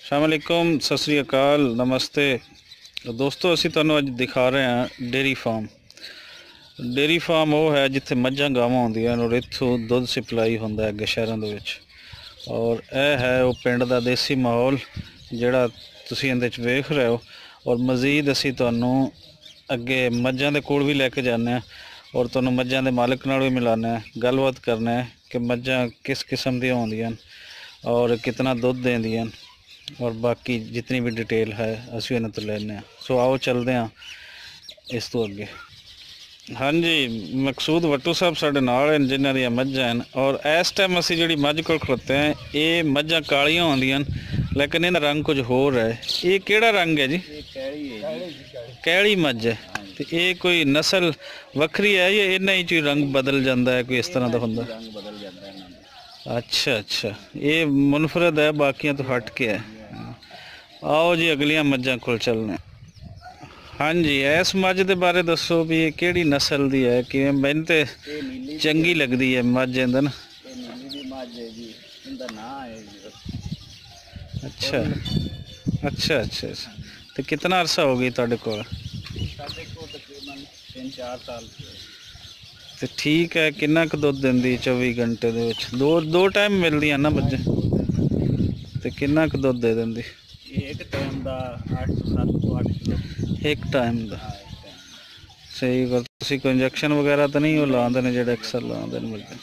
अस्सलामुअलैकुम, सत श्री अकाल, नमस्ते दोस्तों। असी तुहानू अज दिखा रहे हैं डेयरी फार्म। डेयरी फार्म वो है जिथे मझां गावां होंदियां और इत्थों दुध सप्लाई होंदा है अगे शहरों दे विच। और यह है वो पिंड दा देसी माहौल जिहड़ा तुसीं इहदे च वेख रहे हो। और मज़ीद असी तुहानू अगे मझां दे कोल भी लैके जाने और तुहानू मझां दे मालिक नाल भी मिलाने, गलबात करने कि मझां किस किस्म दी होंदियां और कितना दुध देंदियां और बाकी जितनी भी डिटेल है असी इन्हां तो लैने। सो आओ चलते हैं इस तो अगे। हाँ जी, मकसूद वट्टू साहब साढ़े नाल हैं जिन्हां दी मझां हैं। और इस टाइम असी जिहड़ी मझ कोल खड़ोते हैं ये मझां कालियां होंदियां लेकिन इहदा रंग कुछ होर है। ये किहड़ा रंग है जी? कैली मझ है। तो ये कोई नस्ल वक्री है या इन्हां ही च रंग बदल जाता है, कोई इस तरह का होंदा? अच्छा अच्छा, ये मुनफरद है, बाकियां तो हट के है। आओ जी अगलियां मझां कोल चलने। हाँ जी, इस मझ के बारे दसो भी ये किहड़ी नस्ल दी है कि मैनूं ते चंगी लगदी है मझ इंदा ना। अच्छा अच्छा अच्छा, तो कितना अरसा हो गई तुहाडे कोल? तकरीबन 3-4 साल। तो ठीक है, किन्ना क दुध दिंदी 24 घंटे दे विच? दो टाइम मिलदियां ना मझां, तो किन्ना क दुध दे दिंदी? एक टाइम का 8 ਤੋਂ 7 ਤੋਂ 8 किलो एक टाइम का? सही गल। तुसीं कोई इंजैक्शन वगैरह तो नहीं वो लाते ने जेह्ड़े अक्सर लाते हैं मझां?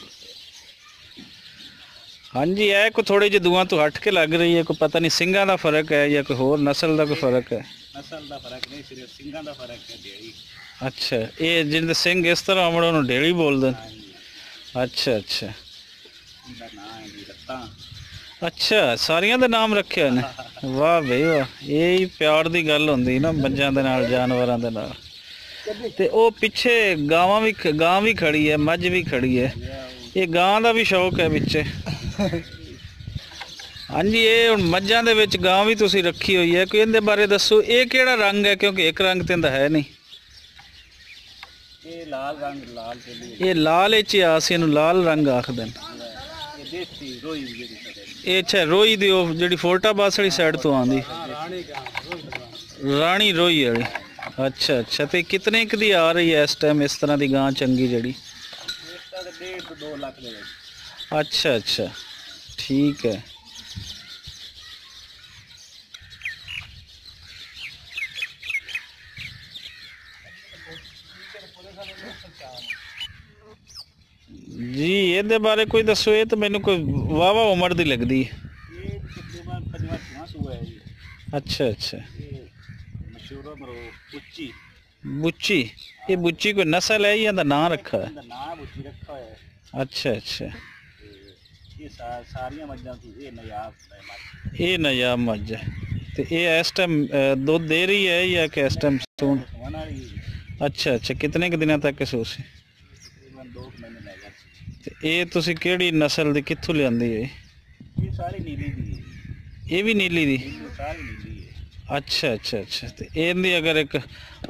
हाँ जी, है कोई थोड़ी जी दुआ तो हट के लग रही है, कोई पता नहीं सिंगां दा फर्क है या कोई होर नस्ल दा कोई फर्क है? नस्ल का फर्क नहीं, सिर्फ सिंगां का फर्क है। डेयरी अच्छा, ये जिंदे सिंह इस तरह आमड़े उन्होंने डेयरी बोलते हैं? अच्छा अच्छा अच्छा, सारियां दे नाम रखे ने? वाह बई वाह, यही प्यार की गल होंदी ना मझां दे नाल, जानवरां दे नाल। ते ओ पिछे गां भी खड़ी है, मझ भी खड़ी है। ये गां दा भी शौक है पिछे? हाँ जी, ये हुण मझां दे विच गां भी तुसीं रखी हुई है, कोई इहदे बारे दसो ये किहड़ा रंग है, क्योंकि एक रंग ते है नहीं। ये लाल रंग, लाल ये लाल इतिहास, इहनूं लाल रंग आखदे ने। ये अच्छा रोई दी जिहड़ी फोर्टाबाद वाली साइड तो आंदी, राणी रोई वाली। अच्छा अच्छा, तो कितने क दी आ रही है इस टाइम इस तरह की गां चंगी जड़ी? 1.5 ਤੋਂ 2 ਲੱਖ ਦੇ। अच्छा अच्छा, ठीक है। जी ये बारे कोई दसो, ये तो मैनू कोई वाहवा उम्र दी लगदी है। ये तकरीबन 5वां सूआ है जी। अच्छा अच्छा, ये मशहूर बुच्ची। बुच्ची, ये बुच्ची कोई नस्ल है या नाम रखा है? नाम बुच्ची रखा है। अच्छा अच्छा, ये सारियां मझां की ये नयाब मझ। ये नयाब मझ है। तो ये इस टाइम दुध दे रही है या कि इस टाइम सून? अच्छा अच्छा, कितने के दिनों तक सूस है? तकरीबन 2 महीने लग गए। तो ये तुसी किहड़ी नस्ल दी कित्थों लियांदी है? ये सारी नीली दी है। ये भी नीली दी? सारी नीली है। अच्छा अच्छा अच्छा, तो इहदी अगर एक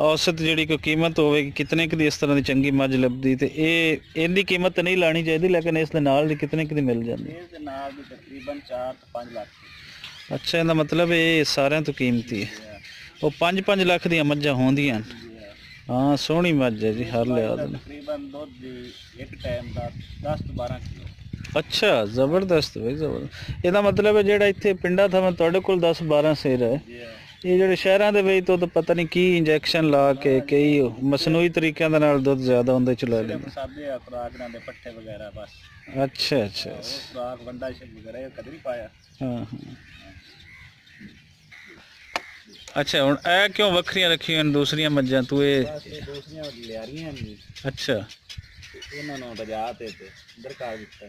औसत जिहड़ी कोई कीमत होवेगी कितने क दी इस तरह की चंगी मझ लभदी? तो ये इहदी कीमत तो नहीं लानी चाहिए, लेकिन इस दे नाल दी कितने क दी मिल जाती? इस दे नाल दी तकरीबन 4 ਤੋਂ 5 ਲੱਖ। अच्छा, इहदा मतलब ये सारियां तो कीमती है। वो 5-5 ਲੱਖ ਦੀਆਂ मझां होंदियां। हाँ, सोहनी मझ है जी, हर लिहाज नाल। तकरीबन दुध एक टाइम का 10 ਤੋਂ 12 किलो। अच्छा, जबरदस्त भाई जबरदस्त। ਇਹਦਾ मतलब है ਜਿਹੜਾ ਇੱਥੇ ਪਿੰਡਾਂ ਥਾਂ ਤੁਹਾਡੇ ਕੋਲ 10-12 ਸਿਰ ਹੈ, ਇਹ ਜਿਹੜੇ ਸ਼ਹਿਰਾਂ ਦੇ ਵਿੱਚ ਤੋਂ ਪਤਾ ਨਹੀਂ ਕੀ ਇੰਜੈਕਸ਼ਨ ਲਾ ਕੇ ਕਈ ਮਸਨੂਈ ਤਰੀਕਿਆਂ ਦੇ ਨਾਲ ਦੁੱਧ ਜ਼ਿਆਦਾ ਹੁੰਦੇ ਚਲਾ ਲੈਂਦੇ। ਸਾਦੇ ਖੁਰਾਕ ਨਾਲ ਦੇ ਪੱਠੇ ਵਗੈਰਾ ਬਸ। ਅੱਛਾ ਅੱਛਾ, ਖੁਰਾਕ ਵੰਡਾ ਵਗੈਰਾ ਇਹ ਕਦੇ ਨਹੀਂ ਪਾਇਆ। ਹਾਂ ਹਾਂ। अच्छा, हुण ਇਹ ਕਿਉਂ ਵੱਖਰੀਆਂ ਰੱਖੀਆਂ ਨੇ ਦੂਸਰੀਆਂ ਮੱਝਾਂ? ਤੂੰ ਇਹ ਦੂਸਰੀਆਂ ਲਿਆਰੀਆਂ ਨੇ। ਅੱਛਾ, ਇਹਨਾਂ ਨੂੰ ਰਜਾ ਤੇ ਅੰਦਰ ਕਰ ਦਿੱਤਾ।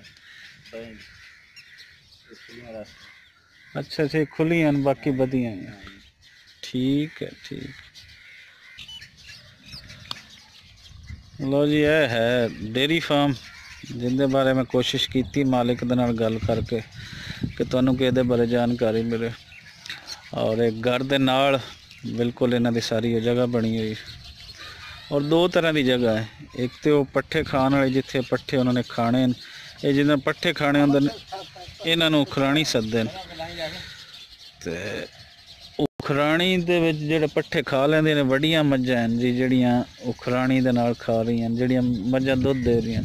अच्छा अच्छा, खुलियां बाकी बदियां। ठीक है ठीक। लो जी, यह है डेयरी फार्म जिंदे बारे में कोशिश की मालिक दे नाल गल करके कि तुहानूं कि इहदे बारे जानकारी मिले। और एक घर दे नाल बिल्कुल इन्हां दी सारी जगह बनी हुई और 2 तरह की जगह है। एक तो वो पट्ठे खाने वाले जिथे पट्ठे उन्होंने खाने, ये जिन्हें पट्ठे खाने होंदे इन्हां नूं खिलाणी सददे ने। ਤੇ ਉਖਰਾਣੀ ਦੇ ਵਿੱਚ ਜਿਹੜੇ ਪੱਠੇ ਖਾ ਲੈਂਦੇ ਨੇ ਵੱਡੀਆਂ ਮੱਝਾਂ ਹਨ ਜੀ, ਜਿਹੜੀਆਂ ਉਖਰਾਣੀ ਦੇ ਨਾਲ ਖਾ ਰਹੀਆਂ, ਜਿਹੜੀਆਂ ਮੱਝਾਂ ਦੁੱਧ ਦੇ ਰਹੀਆਂ।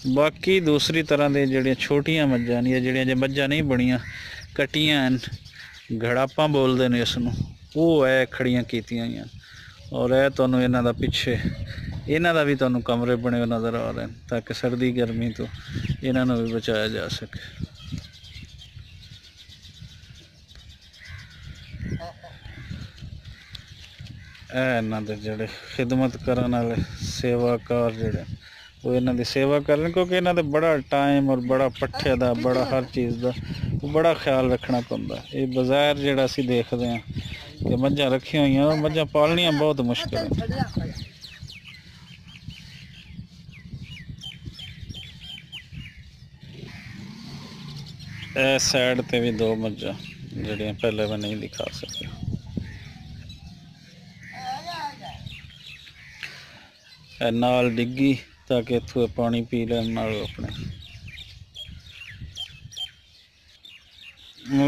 ਬਾਕੀ ਦੂਸਰੀ ਤਰ੍ਹਾਂ ਦੇ ਜਿਹੜੀਆਂ ਛੋਟੀਆਂ ਮੱਝਾਂ ਨੇ, ਜਿਹੜੀਆਂ ਜੇ ਮੱਝਾਂ ਨਹੀਂ ਬਣੀਆਂ, ਕਟੀਆਂ ਹਨ, ਘੜਾਪਾਂ ਬੋਲਦੇ ਨੇ ਇਸ ਨੂੰ, ਉਹ ਹੈ ਖੜੀਆਂ ਕੀਤੀਆਂ ਹੋਈਆਂ। ਔਰ ਇਹ ਤੁਹਾਨੂੰ ਇਹਨਾਂ ਦਾ ਪਿੱਛੇ ਇਹਨਾਂ ਦਾ ਵੀ ਤੁਹਾਨੂੰ ਕਮਰੇ ਬਣੇ ਹੋਏ ਨਜ਼ਰ ਆ ਰਹੇ ਨੇ, ਤਾਂ ਕਿ ਸਰਦੀ ਗਰਮੀ ਤੋਂ ਇਹਨਾਂ ਨੂੰ ਵੀ ਬਚਾਇਆ ਜਾ ਸਕੇ। ਇਹ ਇਹਨਾਂ ਦੇ ਜਿਹੜੇ ਖਿਦਮਤ ਕਰਨ ਵਾਲੇ ਸੇਵਾਕਾਰ ਜਿਹੜੇ ਉਹ ਇਹਨਾਂ ਦੀ ਸੇਵਾ ਕਰਨ, ਕਿਉਂਕਿ ਇਹਨਾਂ ਦੇ ਬੜਾ ਟਾਈਮ ਔਰ ਬੜਾ ਪੱਠੇ ਦਾ, ਬੜਾ ਹਰ ਚੀਜ਼ ਦਾ ਬੜਾ ਖਿਆਲ ਰੱਖਣਾ ਪੈਂਦਾ। ਇਹ ਬਾਜ਼ਾਰ ਜਿਹੜਾ ਅਸੀਂ ਦੇਖਦੇ ਹਾਂ ਕਿ ਮੱਝਾਂ ਰੱਖੀਆਂ ਹੋਈਆਂ, ਉਹ ਮੱਝਾਂ ਪਾਲਣੀਆਂ ਬਹੁਤ ਮੁਸ਼ਕਿਲ ਹੈ। ਇਹ ਸਾਈਡ ਤੇ ਵੀ ਦੋ ਮੱਝਾਂ ਜਿਹੜੀਆਂ ਪਹਿਲੇ ਮੈਂ ਨਹੀਂ ਦਿਖਾ ਸਕਿਆ। ਇਹ ਨਾਲ ਡਿੱਗੀ ਤਾਂ ਕਿ ਇੱਥੋਂ ਪਾਣੀ ਪੀ ਲੈਣ ਨਾਲ ਆਪਣੇ।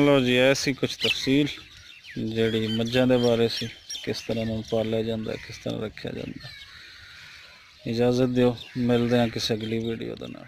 ਲਓ ਜੀ, ਐਸੀ ਕੁਛ ਤਫਸੀਲ ਜਿਹੜੀ ਮੱਝਾਂ ਦੇ ਬਾਰੇ ਸੀ, ਕਿਸ ਤਰ੍ਹਾਂ ਨਾਲ ਪਾਲਿਆ ਜਾਂਦਾ, ਕਿਸ ਤਰ੍ਹਾਂ ਰੱਖਿਆ ਜਾਂਦਾ। ਇਜਾਜ਼ਤ ਦਿਓ, ਮਿਲਦੇ ਹਾਂ ਕਿਸੇ ਅਗਲੀ ਵੀਡੀਓ ਦੇ ਨਾਲ।